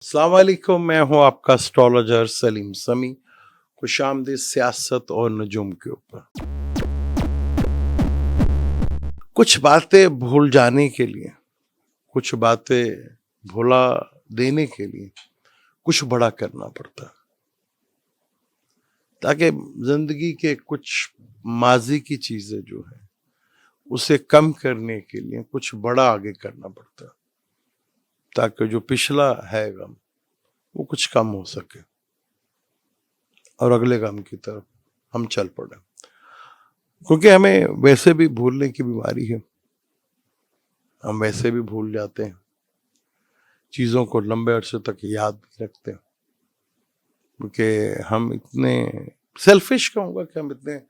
अस्सलाम वालेकुम, मैं हूं आपका एस्ट्रोलॉजर सलीम समी। खुशामदीद सियासत और नजूम के ऊपर। कुछ बातें भूल जाने के लिए, कुछ बातें भुला देने के लिए कुछ बड़ा करना पड़ता है, ताकि जिंदगी के कुछ माजी की चीजें जो है उसे कम करने के लिए कुछ बड़ा आगे करना पड़ता है, ताकि जो पिछला है गम वो कुछ कम हो सके और अगले गम की तरफ हम चल पड़े। क्योंकि हमें वैसे भी भूलने की बीमारी है, हम वैसे भी भूल जाते हैं, चीज़ों को लंबे अरसे तक याद नहीं रखते, क्योंकि हम इतने सेल्फिश, कहूँगा कि हम इतने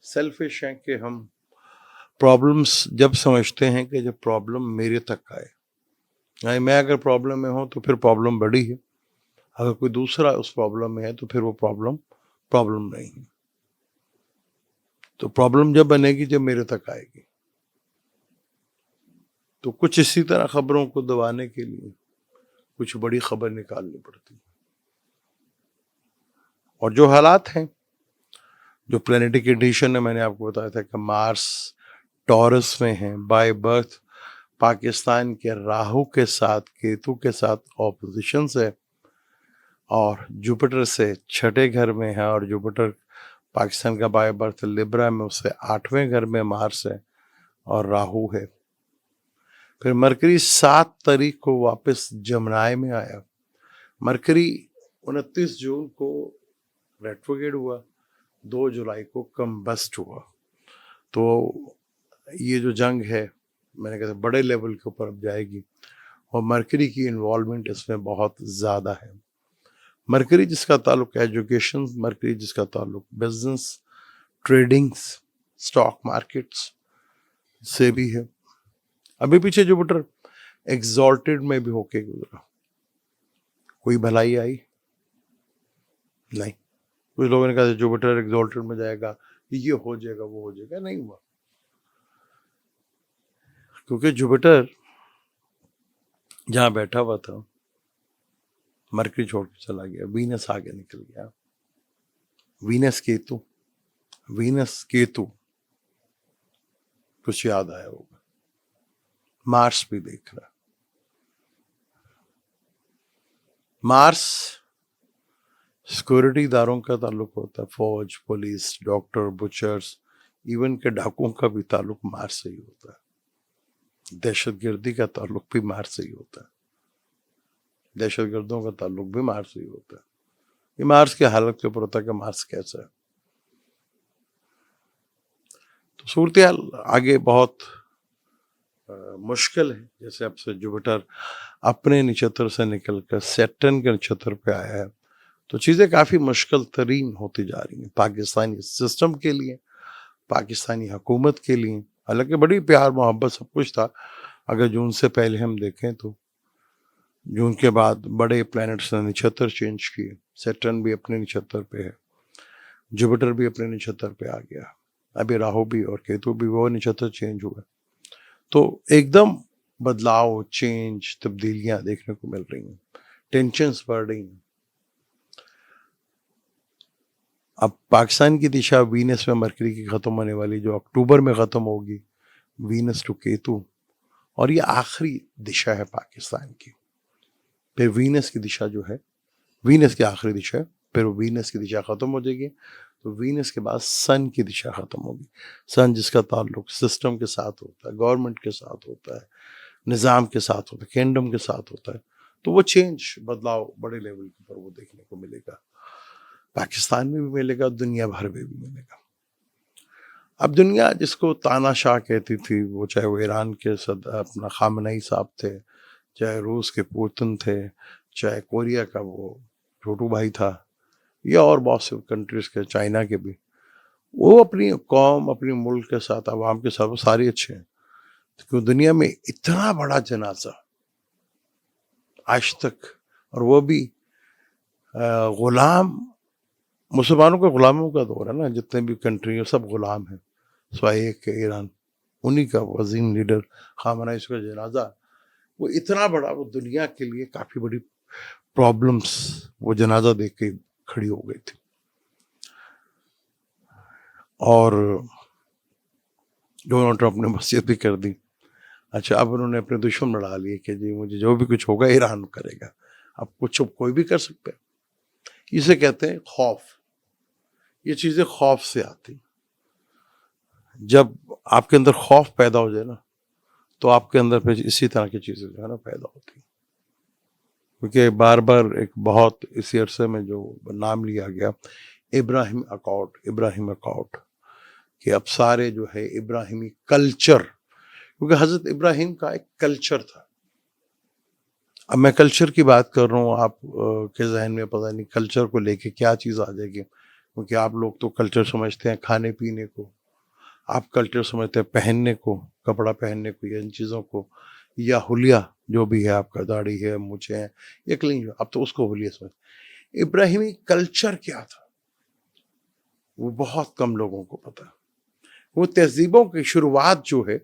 सेल्फिश हैं कि हम प्रॉब्लम्स जब समझते हैं कि जब प्रॉब्लम मेरे तक आए, यानी मैं अगर प्रॉब्लम में हूँ तो फिर प्रॉब्लम बड़ी है, अगर कोई दूसरा उस प्रॉब्लम में है तो फिर वो प्रॉब्लम प्रॉब्लम नहीं है। तो प्रॉब्लम जब बनेगी जब मेरे तक आएगी। तो कुछ इसी तरह खबरों को दबाने के लिए कुछ बड़ी खबर निकालनी पड़ती है। और जो हालात हैं, जो प्लेनेटिक कंडीशन है, मैंने आपको बताया था कि मार्स टॉरस में है बाय बर्थ, पाकिस्तान के राहु के साथ, केतु के साथ ऑपोजिशन से, और जुपिटर से छठे घर में है, और जुपिटर पाकिस्तान का बाय बर्थ लिब्रा में, उससे 8वें घर में मार्स है और राहु है। फिर मरकरी 7 तारीख को वापस जमनाय में आया। मरकरी 29 जून को रेट्रोगेड हुआ, 2 जुलाई को कम्बस्ट हुआ। तो ये जो जंग है, मैंने कहा बड़े लेवल के ऊपर अब जाएगी, और मरकरी की इन्वॉल्वमेंट इसमें बहुत ज़्यादा है। मरकरी जिसका ताल्लुक एजुकेशन, मरकरी जिसका ताल्लुक बिजनेस, ट्रेडिंग्स, स्टॉक मार्केट्स से भी है। अभी पीछे जुपिटर एग्जॉल्टेड में भी होके गुजरा, कोई भलाई आई नहीं। कुछ लोगों ने कहा जुपिटर एग्जॉल्टेड में जाएगा, ये हो जाएगा, वो हो जाएगा, नहीं हुआ। क्योंकि जुपिटर जहां बैठा हुआ था, मरकरी छोड़ के चला गया, वीनस आगे निकल गया। वीनस केतु, वीनस केतु कुछ याद आया होगा। मार्स भी देख रहा। मार्स सिक्योरिटी दारों का ताल्लुक होता है, फौज, पुलिस, डॉक्टर, बुचर्स, इवन के डाकुओं का भी ताल्लुक मार्स से ही होता है। दहशतगर्दी का ताल्लुक भी मार्स से ही होता है, दहशतगर्दों का ताल्लुक भी मार्स से ही होता है। ये मार्स की हालत के ऊपर होता है कि मार्स कैसा है। तो सूरत आगे बहुत मुश्किल है। जैसे अब से जुपिटर अपने नक्षत्र से निकलकर सैटर्न के नक्षत्र पे आया है, तो चीज़ें काफ़ी मुश्किल तरीन होती जा रही हैं पाकिस्तानी सिस्टम के लिए, पाकिस्तानी हुकूमत के लिए। हालांकि बड़ी प्यार मोहब्बत सब कुछ था, अगर जून से पहले हम देखें तो जून के बाद बड़े प्लैनेट्स ने नक्षत्र चेंज किए। सैटर्न भी अपने नक्षत्र पे है, जुपिटर भी अपने नक्षत्र पे आ गया, अभी राहु भी और केतु भी वो नक्षत्र चेंज हुआ। तो एकदम बदलाव, चेंज, तब्दीलियां देखने को मिल रही हैं, टेंशन्स बढ़ रही हैं। अब पाकिस्तान की दिशा वीनस में मरकरी की खत्म होने वाली, जो अक्टूबर में खत्म होगी, वीनस टू केतु, और ये आखिरी दिशा है पाकिस्तान की। फिर वीनस की दिशा जो है, वीनस की आखिरी दिशा है, फिर वीनस की दिशा खत्म हो जाएगी, तो वीनस के बाद सन की दिशा खत्म होगी। सन जिसका ताल्लुक सिस्टम के साथ होता है, गवर्नमेंट के साथ होता है, निज़ाम के साथ होता है, किंगडम के साथ होता है। तो वो चेंज, बदलाव बड़े लेवल के ऊपर वो देखने को मिलेगा, पाकिस्तान में भी मिलेगा, दुनिया भर में भी मिलेगा। अब दुनिया जिसको तानाशाह कहती थी, वो चाहे वो ईरान के अपना खामनई साहब थे, चाहे रूस के पुतिन थे, चाहे कोरिया का वो छोटू भाई था, या और बहुत से कंट्रीज के, चाइना के भी, वो अपनी कौम, अपने मुल्क के साथ, आवाम के साथ वो सारे अच्छे हैं। क्योंकि दुनिया में इतना बड़ा जनाजा आज तक, और वो भी गुलाम, मुसलमानों के गुलामों का दौर है ना, जितने भी कंट्री है सब गुलाम हैं, स्वाए एक ईरान, उन्हीं का वजीम लीडर खामनई का जनाजा, वो इतना बड़ा, वो दुनिया के लिए काफ़ी बड़ी प्रॉब्लम्स वो जनाजा देख के खड़ी हो गई थी. और डोनाल्ड ट्रंप ने वसीयत भी कर दी. अच्छा, अब उन्होंने अपने दुश्मन बढ़ा लिए कि जी मुझे जो भी कुछ होगा ईरान करेगा. अब कुछ कोई भी कर सकता है. इसे कहते हैं खौफ. ये चीजें खौफ से आती. जब आपके अंदर खौफ पैदा हो जाए ना, तो आपके अंदर फिर इसी तरह की चीजें जो है ना पैदा होती. क्योंकि बार बार एक बहुत इसी अरसे में जो नाम लिया गया इब्राहिम अकॉर्ड, कि अब सारे जो है इब्राहिमी कल्चर, क्योंकि हजरत इब्राहिम का एक कल्चर था. अब मैं कल्चर की बात कर रहा हूँ, आप के जहन में पता नहीं कल्चर को लेके क्या चीज़ आ जाएगी, क्योंकि आप लोग तो कल्चर समझते हैं खाने पीने को, आप कल्चर समझते हैं पहनने को, कपड़ा पहनने को, या इन चीज़ों को, या हुलिया जो भी है आपका, दाढ़ी है, मूछें हैं, ये क्लीन, अब तो उसको हुलिया समझते. इब्राहिमी कल्चर क्या था वो बहुत कम लोगों को पता. वो तहजीबों की शुरुआत जो है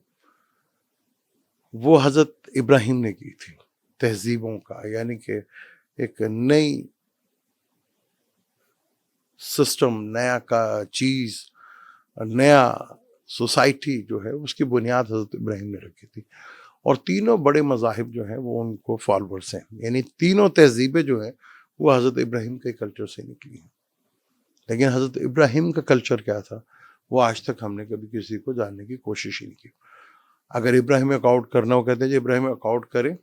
वो हजरत इब्राहिम ने की थी. तहजीबों का यानी कि एक नई सिस्टम, नया का चीज, नया सोसाइटी जो है उसकी बुनियाद हजरत इब्राहिम ने रखी थी. और तीनों बड़े मज़ाहिब जो हैं वो उनको फॉलोअर्स हैं. यानी तीनों तहजीबें जो हैं वो हजरत इब्राहिम के कल्चर से निकली हैं. लेकिन हजरत इब्राहिम का कल्चर क्या था वो आज तक हमने कभी किसी को जानने की कोशिश ही नहीं की. अगर इब्राहिम अकाउंट करना हो, कहते हैं इब्राहिम अकाउंट करें,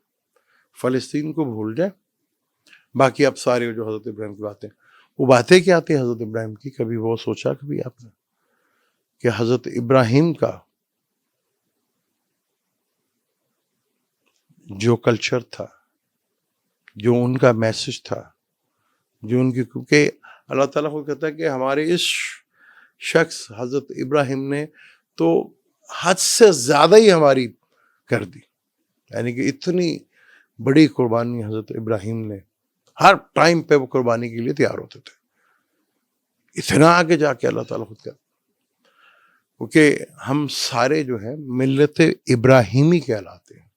फ़लस्तीन को भूल जाए, बाकी अब सारे जो हजरत इब्राहिम की बातें, वो बातें क्या आती हैं हजरत इब्राहिम की, कभी वो सोचा कभी आपने कि हजरत इब्राहिम का जो कल्चर था, जो उनका मैसेज था, जो उनकी, क्योंकि अल्लाह ताला खुद कहता है कि हमारे इस शख्स हजरत इब्राहिम ने तो हद से ज़्यादा ही हमारी कर दी. यानी कि इतनी बड़ी कुर्बानी हजरत इब्राहिम ने, हर टाइम पे वो कुर्बानी के लिए तैयार होते थे. इतना आगे जाके अल्लाह ताला खुद कहता, क्योंकि हम सारे जो है मिल्लत इब्राहिमी कहलाते हैं.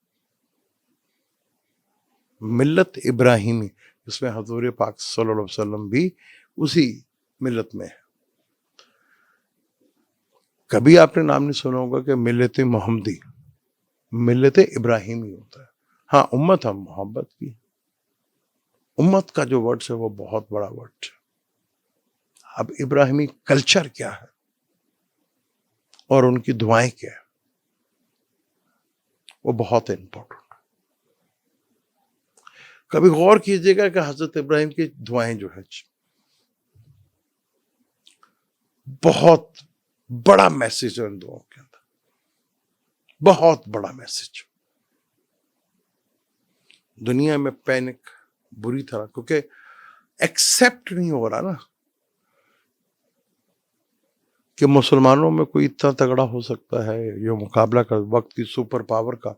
मिल्लत इब्राहिमी, इसमें हजूर पाक सल्लल्लाहु अलैहि वसल्लम भी उसी मिल्लत में है. कभी आपने नाम नहीं सुना होगा कि मिल्लत मोहम्मदी. मिल्लत इब्राहिमी होता है. हाँ, उम्मत हम मोहब्बत की. उम्मत का जो वर्ड है वो बहुत बड़ा वर्ड है. अब इब्राहिमी कल्चर क्या है और उनकी दुआएं क्या है, वो बहुत इंपॉर्टेंट. कभी गौर कीजिएगा कि हजरत इब्राहिम की दुआएं जो है बहुत बड़ा मैसेज है उन दुआओं के अंदर, बहुत बड़ा मैसेज. दुनिया में पैनिक बुरी तरह, क्योंकि एक्सेप्ट नहीं हो रहा ना कि मुसलमानों में कोई इतना तगड़ा हो सकता है जो मुकाबला कर वक्त की सुपर पावर का,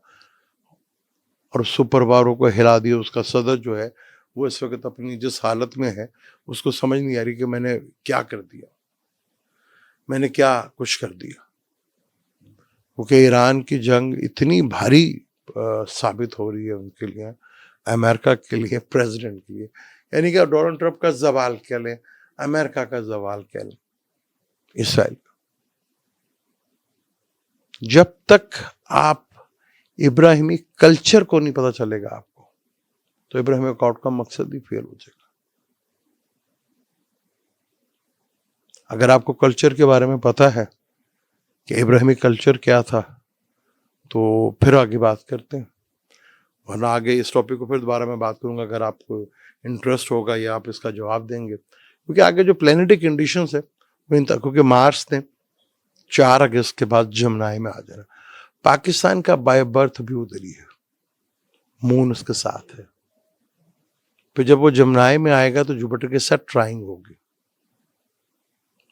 और सुपर पावर को हिला दिया. उसका सदर जो है वो इस वक्त अपनी जिस हालत में है उसको समझ नहीं आ रही कि मैंने क्या कर दिया, मैंने क्या कुछ कर दिया. क्योंकि ईरान की जंग इतनी भारी साबित हो रही है उनके लिए, अमेरिका के लिए, प्रेसिडेंट के लिए. यानी कि डोनाल्ड ट्रंप का जवाल कह लें, अमेरिका का जवाल कह लें, इसराइल. जब तक आप इब्राहिमी कल्चर को नहीं पता चलेगा आपको, तो इब्राहिमी अकाउंट का मकसद ही फेल हो जाएगा. अगर आपको कल्चर के बारे में पता है कि इब्राहिमी कल्चर क्या था, तो फिर आगे बात करते हैं. वरना आगे इस टॉपिक को फिर दोबारा मैं बात करूंगा अगर आपको इंटरेस्ट होगा या आप इसका जवाब देंगे. क्योंकि आगे जो प्लेनेटरी कंडीशंस है वो इन तक, क्योंकि मार्स ने 4 अगस्त के बाद जमनाई में आ जाना. पाकिस्तान का बाय बर्थ भी उधर ही है, मून उसके साथ है. फिर जब वो जमनाई में आएगा तो जुपिटर के साथ ट्राइंग होगी.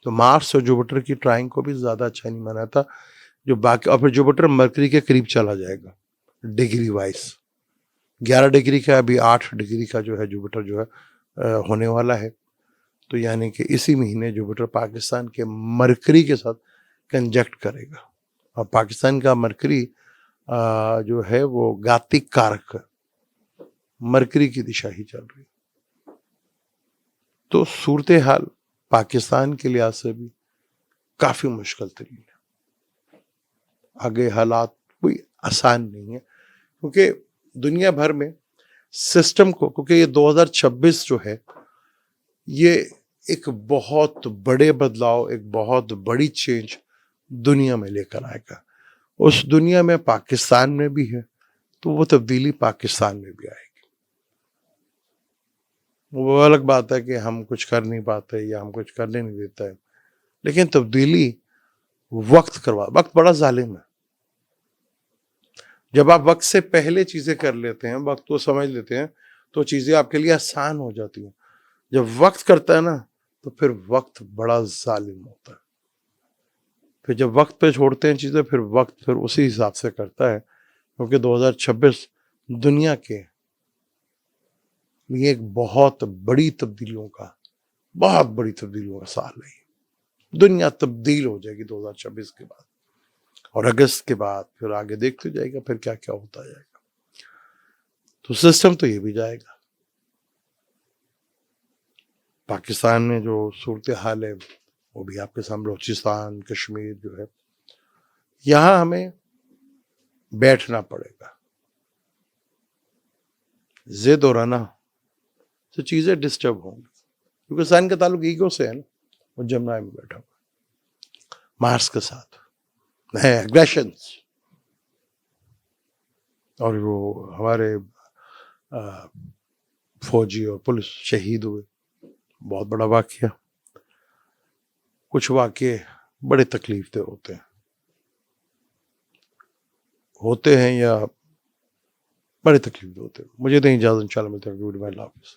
तो मार्स और जुपिटर की ट्राइंग को भी ज्यादा अच्छा नहीं माना था जो बाकी. और फिर जुपिटर मरकरी के करीब चला जाएगा डिग्री वाइज. 11 डिग्री का, अभी 8 डिग्री का जो है जुपिटर जो है होने वाला है. तो यानी कि इसी महीने जुपिटर पाकिस्तान के मरकरी के साथ कंजक्ट करेगा. और पाकिस्तान का मरकरी जो है वो घातिक कारक है, मरकरी की दिशा ही चल रही है. تو صورتحال پاکستان کے لحاظ سے بھی کافی مشکل ترین ہے. آگے حالات کوئی آسان نہیں ہے کیونکہ دنیا بھر میں سسٹم کو، کیونکہ یہ 2026 جو ہے یہ ایک بہت بڑے بدلاؤ، ایک بہت بڑی چینج دنیا میں لے کر آئے گا. اس دنیا میں پاکستان میں بھی ہے تو وہ تبدیلی پاکستان میں بھی آئے گی. وہ الگ بات ہے کہ ہم کچھ کر نہیں پاتے یا ہم کچھ کرنے نہیں دیتا ہے، لیکن تبدیلی وقت بڑا ظالم ہے. جب آپ وقت سے پہلے چیزیں کر لیتے ہیں، وقت کو سمجھ لیتے ہیں، تو چیزیں آپ کے لیے آسان ہو جاتی ہیں. جب وقت کرتا ہے نا تو پھر وقت بڑا ظالم ہوتا ہے. پھر جب وقت پہ چھوڑتے ہیں چیزیں، پھر وقت پھر اسی حساب سے کرتا ہے. کیونکہ 2026 دنیا کے لیے ایک بہت بڑی تبدیلیوں کا سال ہے. دنیا تبدیل ہو جائے گی 2026 کے بعد، اور اگست کے بعد پھر آگے دیکھتے جائے گا پھر کیا کیا ہوتا جائے گا. تو سسٹم تو یہ بھی جائے گا. پاکستان میں جو صورتحال ہے وہ بھی آپ کے سامنے، بلوچستان، کشمیر جو ہے، یہاں ہمیں بیٹھنا پڑے گا. ضد اور انا سے چیزیں ڈسٹرب ہوں گی، کیونکہ سائن کا تعلق ایگو سے ہے نا. وہ جمنا میں بیٹھا ہوا مارس کے ساتھ ہے اگریشنز. اور وہ ہمارے فوجی اور پولیس شہید ہوئے، بہت بڑا واقعہ. کچھ واقعے بڑے تکلیف دہ ہوتے ہیں یا بڑے تکلیف دہ ہوتے ہیں. مجھے تو اجازت، انشاءاللہ ملتے ہیں. اللہ حافظ.